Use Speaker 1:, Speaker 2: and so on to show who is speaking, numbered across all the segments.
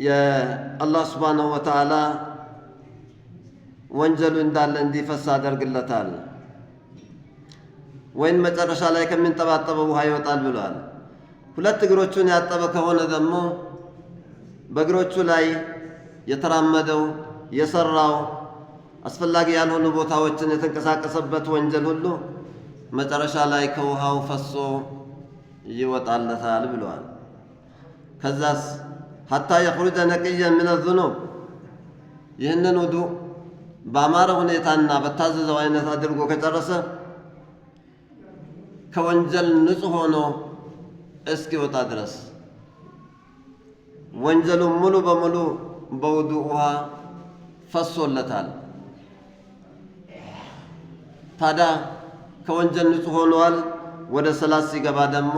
Speaker 1: የአላህ ሱብሓነሁ ወተዓላ ወንጀሉ እንዳለ እንዲፈስ አደርግለታል። ወይን መጨረሻ ላይ ከሚንጠባጠበው ውሃ ይወጣል ብሏል። ሁለት እግሮቹን ያጠበ ከሆነ ደግሞ በእግሮቹ ላይ የተራመደው የሰራው አስፈላጊ ያልሆኑ ቦታዎችን የተንቀሳቀሰበት ወንጀል ሁሉ መጨረሻ ላይ ከውሃው ፈሶ ይወጣለታል ብሏል። ከዛስ ሐታ የኽሩጀ ነቅየን ሚነ ዙኑብ ይህንን ውዱእ በአማረ ሁኔታና በታዘዘው አይነት አድርጎ ከጨረሰ ከወንጀል ንጹህ ሆኖ እስኪወጣ ድረስ ወንጀሉ ሙሉ በሙሉ በውዱእ ውሃ ፈሶለታል። ታዲያ ከወንጀል ንጹህ ሆኗል። ወደ ሰላት ሲገባ ደግሞ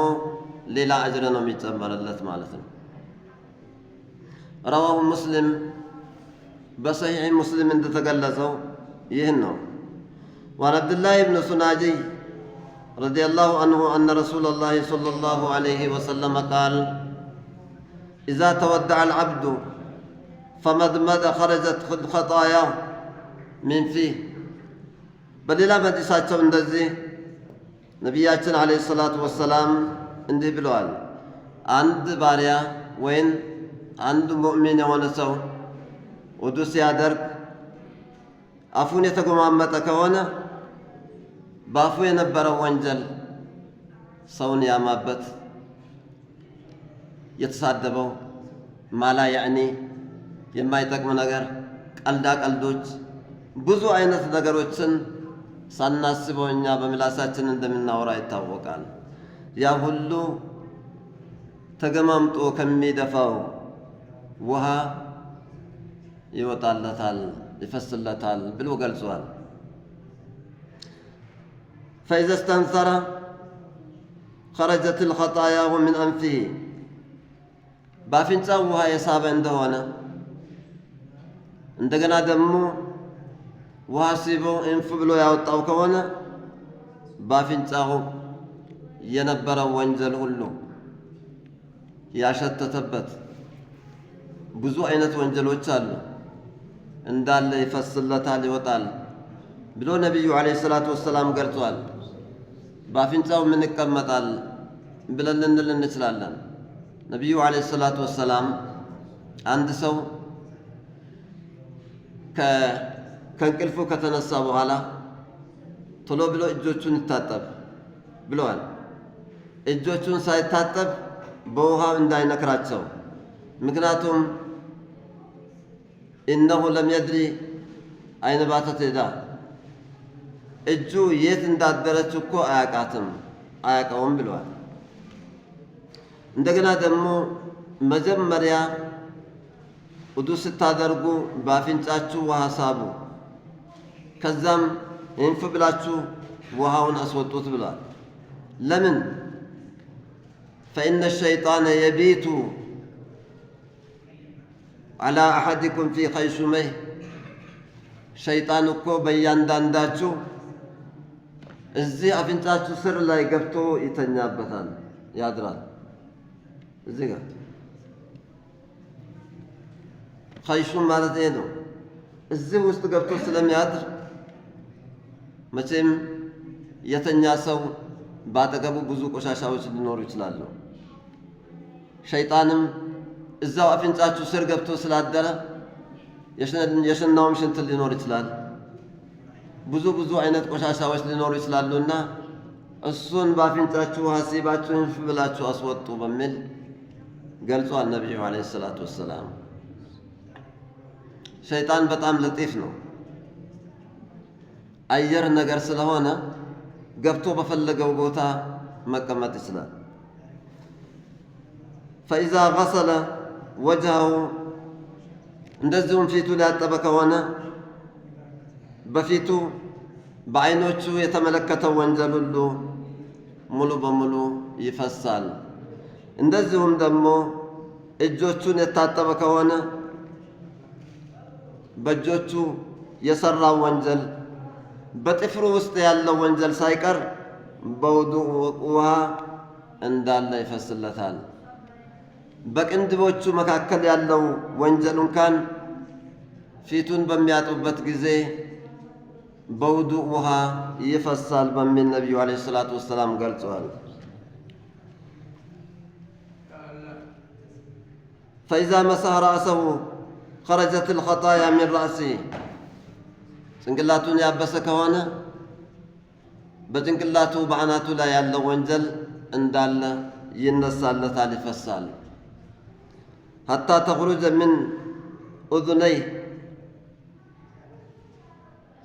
Speaker 1: ሌላ አጅር ነው የሚጨመርለት ማለት ነው። ረዋሁ ሙስሊም በሰሒሕ ሙስሊም እንደተገለጸው ይህን ነው። وعن عبد الله بن سناجي رضي الله عنه أن رسول الله صلى الله عليه وسلم قال إذا تودع العبد فمضمض خرجت خطاياه من فيه በሌላ መዲሳቸው እንደዚህ ነቢያችን ዓለይሂ ሰላቱ ወሰላም እንዲህ ብለዋል። አንድ ባሪያ ወይም አንድ ሙእሚን የሆነ ሰው ውዱእ ሲያደርግ አፉን የተጎማመጠ ከሆነ በአፉ የነበረው ወንጀል ሰውን ያማበት፣ የተሳደበው ማላ ያዕኒ የማይጠቅም ነገር፣ ቀልዳ ቀልዶች፣ ብዙ አይነት ነገሮችን ሳናስበው እኛ በምላሳችን እንደምናወራ ይታወቃል። ያ ሁሉ ተገማምጦ ከሚደፋው ውሃ ይወጣለታል፣ ይፈስለታል ብሎ ገልጿል። فإذا استنثر خرجت الخطايا من أنفه በአፍንጫው ውሃ የሳበ እንደሆነ እንደገና ደግሞ ውሃ ሲቦ እንፍ ብሎ ያወጣው ከሆነ በአፍንጫው የነበረው ወንጀል ሁሉ ያሸተተበት ብዙ አይነት ወንጀሎች አሉ እንዳለ ይፈስለታል፣ ይወጣል ብሎ ነቢዩ ዓለይሂ ሰላቱ ወሰላም ገልጿል። በአፍንጫው ምን ይቀመጣል ብለን ልንል እንችላለን። ነቢዩ ዓለይሂ ሰላቱ ወሰላም አንድ ሰው ከእንቅልፉ ከተነሳ በኋላ ቶሎ ብሎ እጆቹን ይታጠብ ብለዋል። እጆቹን ሳይታጠብ በውሃው እንዳይነክራቸው። ምክንያቱም ኢነሁ ለም የድሪ አይነ ባተት ሄዳ እጁ የት እንዳደረች እኮ አያውቀውም ብለዋል። እንደገና ደግሞ መጀመሪያ ውዱእ ስታደርጉ በአፍንጫችሁ ውሃ ሳቡ፣ ከዛም እንፍ ብላችሁ ውሃውን አስወጡት ብሏል። ለምን? ፈኢነ ሸይጣነ የቢቱ ዐላ አሐዲኩም ፊ ኸይሹመይህ ሸይጣን እኮ በእያንዳንዳችሁ እዚህ አፍንጫችሁ ስር ላይ ገብቶ ይተኛበታል፣ ያድራል። እዚህ ጋር ኸይሹም ማለት ይሄ ነው። እዚህ ውስጥ ገብቶ ስለሚያድር መቼም የተኛ ሰው ባጠገቡ ብዙ ቆሻሻዎች ሊኖሩ ይችላሉ። ሸይጣንም እዛው አፍንጫችሁ ስር ገብቶ ስላደረ የሸናውም ሽንት ሊኖር ይችላል። ብዙ አይነት ቆሻሻዎች ሊኖሩ ይችላሉና እሱን በአፍንጫችሁ ሐሲባችሁ እንፍ ብላችሁ አስወጡ በሚል ገልጿል ነቢዩ ዓለይሂ ሰላቱ ወሰላም። ሸይጣን በጣም ለጢፍ ነው። አየር ነገር ስለሆነ ገብቶ በፈለገው ቦታ መቀመጥ ይችላል። ፈኢዛ ገሰለ ወጅሀሁ እንደዚሁም ፊቱን ያጠበ ከሆነ በፊቱ በአይኖቹ የተመለከተው ወንጀል ሁሉ ሙሉ በሙሉ ይፈሳል። እንደዚሁም ደግሞ እጆቹን የታጠበ ከሆነ በእጆቹ የሰራው ወንጀል በጥፍሩ ውስጥ ያለው ወንጀል ሳይቀር በውዱእ ውሃ እንዳለ ይፈስለታል። በቅንድቦቹ መካከል ያለው ወንጀል እንኳን ፊቱን በሚያጡበት ጊዜ በውዱእ ውሃ ይፈሳል በሚል ነቢዩ ዓለይሂ ሰላቱ ወሰላም ገልጸዋል። ፈኢዛ መሰሐ ረእሰሁ ኸረጀት ልኸጣያ ሚን ረእሲህ ጭንቅላቱን ያበሰ ከሆነ በጭንቅላቱ በአናቱ ላይ ያለው ወንጀል እንዳለ ይነሳለታል፣ ይፈሳል። ሐታ ተኽሩጀ ሚን ኡዙነይህ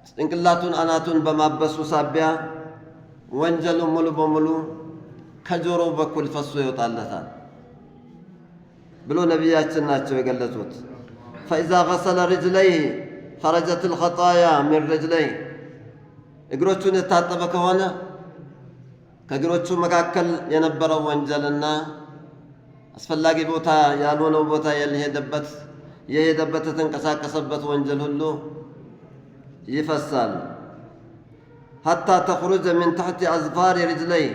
Speaker 1: ጭንቅላቱን አናቱን በማበሱ ሳቢያ ወንጀሉ ሙሉ በሙሉ ከጆሮ በኩል ፈሶ ይወጣለታል ብሎ ነቢያችን ናቸው የገለጹት። ፈኢዛ ገሰለ ሪጅለይህ ኸረጀት ልኸጣያ ሚን ሪጅለይህ እግሮቹን የታጠበ ከሆነ ከእግሮቹ መካከል የነበረው ወንጀልና አስፈላጊ ቦታ ያልሆነው ቦታ የሄደበት የተንቀሳቀሰበት ወንጀል ሁሉ ይፈሳል። ሐታ ተኽሩጀ ሚን ተሕቲ አዝፋሪ ሪጅለይህ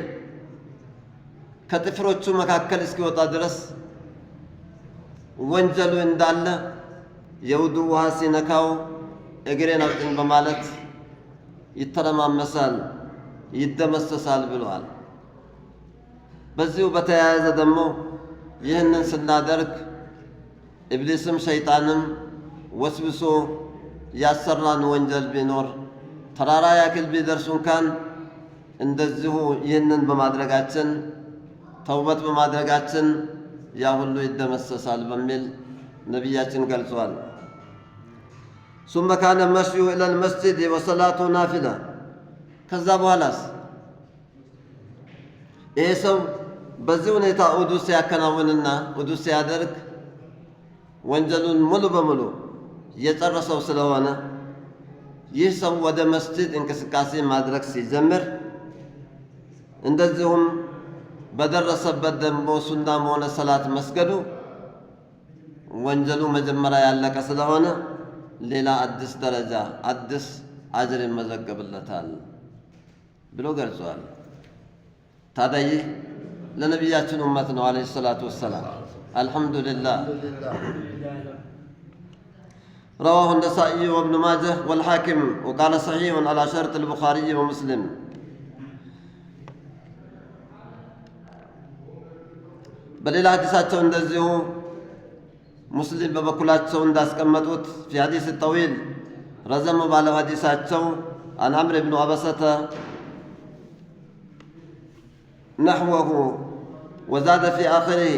Speaker 1: ከጥፍሮቹ መካከል እስኪወጣ ድረስ ወንጀሉ እንዳለ የውዱእ ውሃ ሲነካው እግሬን አውጥኝ በማለት ይተረማመሳል፣ ይደመሰሳል ብለዋል። በዚሁ በተያያዘ ደግሞ ይህንን ስናደርግ ኢብሊስም ሸይጣንም ወስብሶ ያሰራን ወንጀል ቢኖር ተራራ ያክል ቢደርሱ እንኳን እንደዚሁ ይህንን በማድረጋችን ተውበት በማድረጋችን ያ ሁሉ ይደመሰሳል በሚል ነቢያችን ገልጸዋል። ሱመ ካነ መሽዩ ኢለል መስጂድ ወሰላቱ ናፊላ ከዛ በኋላስ ይሄ ሰው በዚህ ሁኔታ ውዱእ ሲያከናውንና ውዱእ ሲያደርግ ወንጀሉን ሙሉ በሙሉ የጨረሰው ስለሆነ ይህ ሰው ወደ መስጂድ እንቅስቃሴ ማድረግ ሲጀምር እንደዚሁም በደረሰበት ደግሞ ሱናም ሆነ ሰላት መስገዱ ወንጀሉ መጀመሪያ ያለቀ ስለሆነ ሌላ አዲስ ደረጃ አዲስ አጅር ይመዘገብለታል ብሎ ገልጿል። ታዲያ ይህ ለነቢያችን ኡመት ነው ዓለይሂ ሰላቱ ወሰላም። አልሐምዱሊላህ رواه النسائي وابن ماجه والحاكم وقال صحيح على شرط البخاري ومسلم. በሌላ ሐዲሳቸው እንደዚሁ ሙስሊም በበኩላቸው እንዳስቀመጡት في حديث الطويل ረዘም ባለው ሐዲሳቸው عن عمرو بن عبسة نحوه وزاد في آخره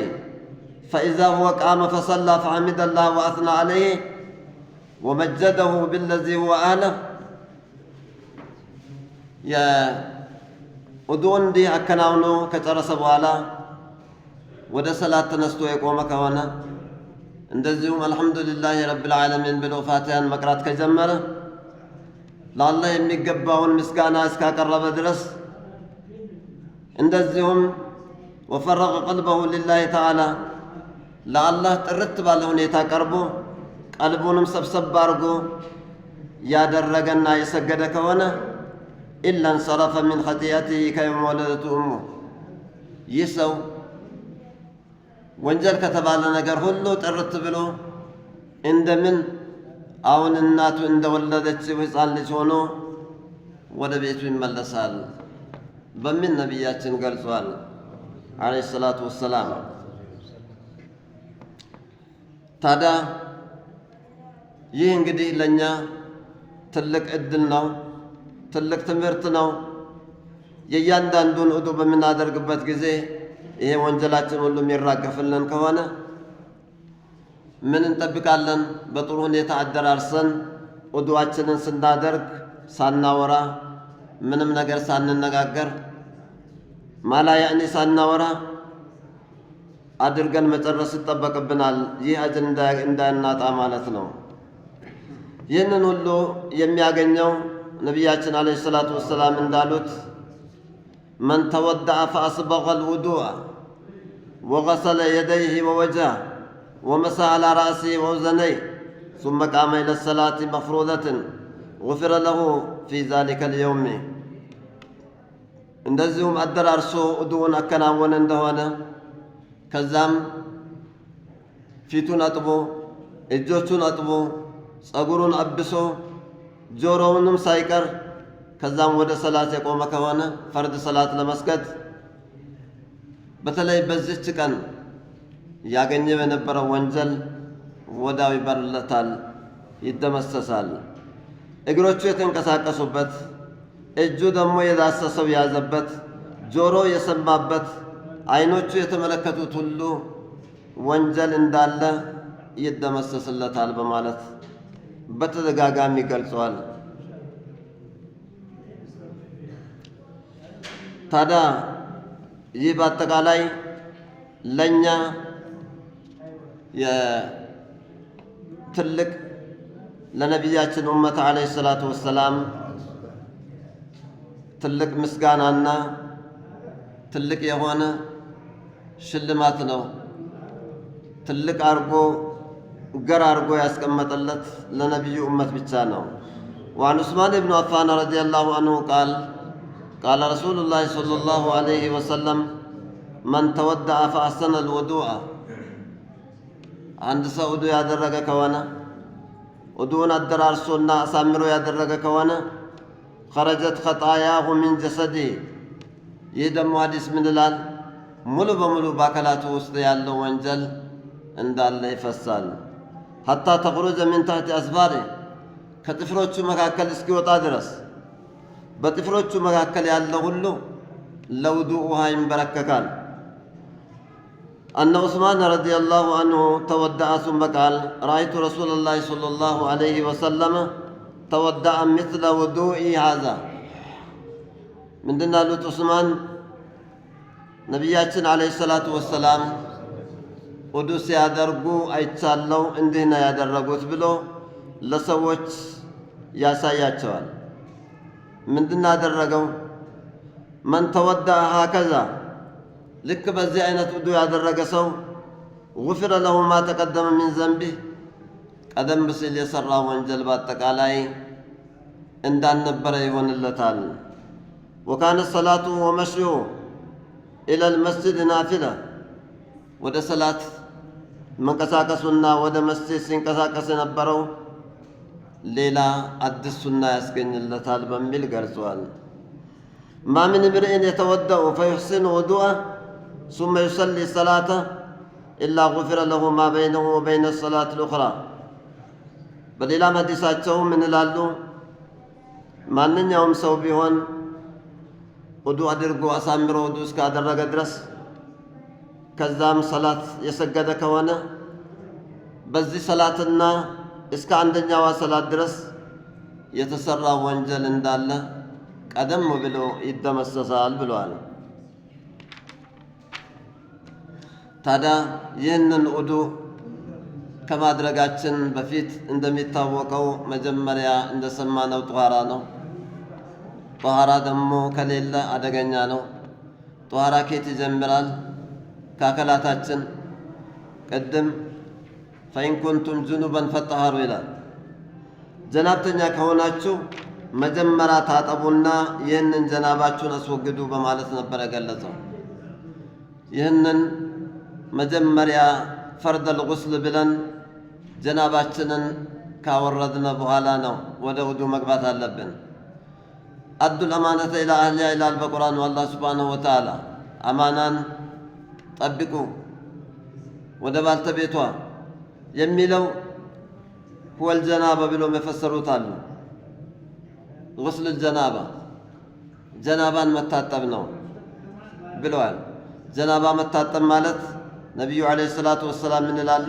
Speaker 1: فإذا هو قام فصلى فحمد الله وأثنى عليه ومجده بالذي هو أهله يا ውዱእን እንዲህ አከናውኖ ከጨረሰ በኋላ ወደ ሰላት ተነስቶ የቆመ ከሆነ እንደዚሁም አልሐምዱሊላህ ረብል ዓለሚን ብሎ ፋቲሃን መቅራት ከጀመረ ለአላህ የሚገባውን ምስጋና እስካቀረበ ድረስ እንደዚሁም ወፈረቀ ቀልበሁ ሊላሂ ተዓላ ለአላህ ጥርት ባለ ሁኔታ ቀርቦ ቀልቡንም ሰብሰብ አድርጎ ያደረገና የሰገደ ከሆነ ኢላ እንሰረፈ ሚን ኸጢአቲሂ ከየውመ ወለደቱ እሙ ይህ ሰው ወንጀል ከተባለ ነገር ሁሉ ጥርት ብሎ እንደምን አሁን እናቱ እንደወለደችው ሕፃን ልጅ ሆኖ ወደ ቤቱ ይመለሳል በሚል ነቢያችን ገልጿል ዓለይሂ ሰላቱ ወሰላም። ታዲያ ይህ እንግዲህ ለእኛ ትልቅ ዕድል ነው፣ ትልቅ ትምህርት ነው። የእያንዳንዱን ውዱእ በምናደርግበት ጊዜ ይሄ ወንጀላችን ሁሉ የሚራገፍልን ከሆነ ምን እንጠብቃለን? በጥሩ ሁኔታ አደራርሰን ውዱአችንን ስናደርግ ሳናወራ፣ ምንም ነገር ሳንነጋገር፣ ማላ ያዕኒ ሳናወራ አድርገን መጨረስ ይጠበቅብናል። ይህ አጅር እንዳናጣ ማለት ነው። ይህንን ሁሉ የሚያገኘው ነቢያችን ዓለይሂ ሰላቱ ወሰላም እንዳሉት من تودع فأسبغ الوضوء وغسل يديه ووجهه ومسح على رأسه وأذنيه ثم قام إلى الصلاة مفروضة غفر له في ذلك اليوم እንደዚሁም አደራርሶ ውዱእን አከናወነ እንደሆነ ከዛም ፊቱን አጥቦ እጆቹን አጥቦ ጸጉሩን አብሶ ጆሮውንም ሳይቀር ከዛም ወደ ሰላት የቆመ ከሆነ ፈርድ ሰላት ለመስገድ በተለይ በዚህች ቀን ያገኘው የነበረው ወንጀል ወዳው ይበርለታል፣ ይደመሰሳል። እግሮቹ የተንቀሳቀሱበት፣ እጁ ደግሞ የዳሰሰው ያዘበት፣ ጆሮ የሰማበት፣ አይኖቹ የተመለከቱት ሁሉ ወንጀል እንዳለ ይደመሰስለታል በማለት በተደጋጋሚ ገልጸዋል። ታዲያ ይህ በአጠቃላይ ለኛ የትልቅ ለነቢያችን ኡመት ዓለይሂ ሰላቱ ወሰላም ትልቅ ምስጋናና ትልቅ የሆነ ሽልማት ነው። ትልቅ አርጎ ገር አርጎ ያስቀመጠለት ለነቢዩ ኡመት ብቻ ነው። وعن عثمان بن عفان رضي الله عنه قال قال رسول الله صلى الله عليه وسلم من تودع فأحسن الوضوء عند سعود ያደረገ ከሆነ ውዱእን አደራርሶና አሳምሮ ያደረገ ከሆነ خرجت خطاياه من جسده ይህ ደግሞ ሐዲስ ምን ይላል? ሙሉ በሙሉ በአካላቱ ውስጥ ያለው ወንጀል እንዳለ ይፈሳል። ሐታ ተخرج من تحت أظفاره ከጥፍሮቹ መካከል እስኪወጣ ድረስ በጥፍሮቹ መካከል ያለው ሁሉ ለውዱእ ውሃ ይንበረከካል። أن عثمان رضي الله عنه تودع ثم قال رأيت رسول الله صلى الله عليه وسلم تودع مثل وضوئي هذا من دنا لوت عثمان ነቢያችን ዓለይሂ ሰላቱ ወሰላም ውዱእ ሲያደርጉ አይቻለው እንዲህ ነው ያደረጉት ብሎ ለሰዎች ያሳያቸዋል። ምንድን አደረገው? መን ተወደአ ሀከዛ ልክ በዚህ አይነት ውዱእ ያደረገ ሰው ጉፊረ ለሁ ማ ተቀደመ ሚን ዘንቢህ ቀደም ሲል የሰራው ወንጀል በአጠቃላይ እንዳልነበረ ይሆንለታል። ወካነ ሰላቱ ወመሽዩ ኢለል መስጂድ ናፊላ ወደ ሰላት መንቀሳቀሱና ወደ መስጂድ ሲንቀሳቀስ የነበረው ሌላ አዲስ ሱና ያስገኝለታል በሚል ገልጿል። ማ ሚን እምሪእን የተወደኡ ፈዩሕሲኑ ውዱአ ሱመ ዩሰሊ ሰላተ ኢላ ጉፊረ ለሁ ማ በይነሁ ወበይነ ሰላት ልኡኽራ። በሌላም ሐዲሳቸው ምን ይላሉ? ማንኛውም ሰው ቢሆን ውዱእ አድርጎ አሳምሮ ውዱእ እስካደረገ ድረስ ከዛም ሰላት የሰገደ ከሆነ በዚህ ሰላትና እስከ አንደኛዋ ሰላት ድረስ የተሰራ ወንጀል እንዳለ ቀደም ብሎ ይደመሰሳል ብለዋል። ታዲያ ይህንን ውዱእ ከማድረጋችን በፊት እንደሚታወቀው መጀመሪያ እንደሰማነው ጧሃራ ነው። ጧሃራ ደግሞ ከሌለ አደገኛ ነው። ጧሃራ ከየት ይጀምራል? ከአካላታችን ቅድም ፈኢን ኩንቱም ጁኑበን ፈጠሃሩ ይላል። ጀናብተኛ ከሆናችሁ መጀመሪያ ታጠቡና ይህንን ጀናባችሁን አስወግዱ በማለት ነበር የገለጸው። ይህንን መጀመሪያ ፈርደል ጉስል ብለን ጀናባችንን ካወረድነ በኋላ ነው ወደ ውዱእ መግባት አለብን። አዱል አማነተ ኢላ አህሊሃ ይላል በቁርአኑ አላህ ሱብሓነሁ ወተዓላ። አማናን ጠብቁ ወደ ባልተቤቷ የሚለው ሁወል ጀናባ ብሎ መፈሰሩት አሉ። ጉስል ጀናባ ጀናባን መታጠብ ነው ብለዋል። ጀናባ መታጠብ ማለት ነቢዩ ዓለይሂ ሰላቱ ወሰላም ምን ይላሉ?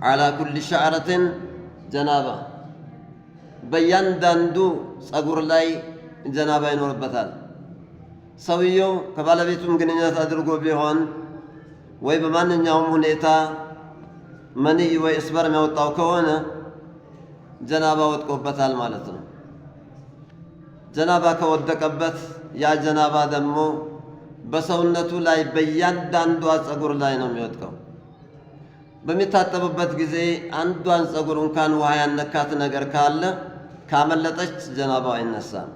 Speaker 1: ዓላ ኩሊ ሸዕረትን ጀናባ በእያንዳንዱ ጸጉር ላይ ጀናባ ይኖርበታል። ሰውየው ከባለቤቱም ግንኙነት አድርጎ ቢሆን ወይ በማንኛውም ሁኔታ መንይ ወይ ስፐርም ያወጣው ከሆነ ጀናባ ወድቆበታል ማለት ነው። ጀናባ ከወደቀበት ያ ጀናባ ደግሞ በሰውነቱ ላይ በእያንዳንዷ ጸጉር ላይ ነው የሚወድቀው። በሚታጠብበት ጊዜ አንዷን ጸጉር እንኳን ውሃ ያነካት ነገር ካለ ካመለጠች ጀናባው አይነሳም።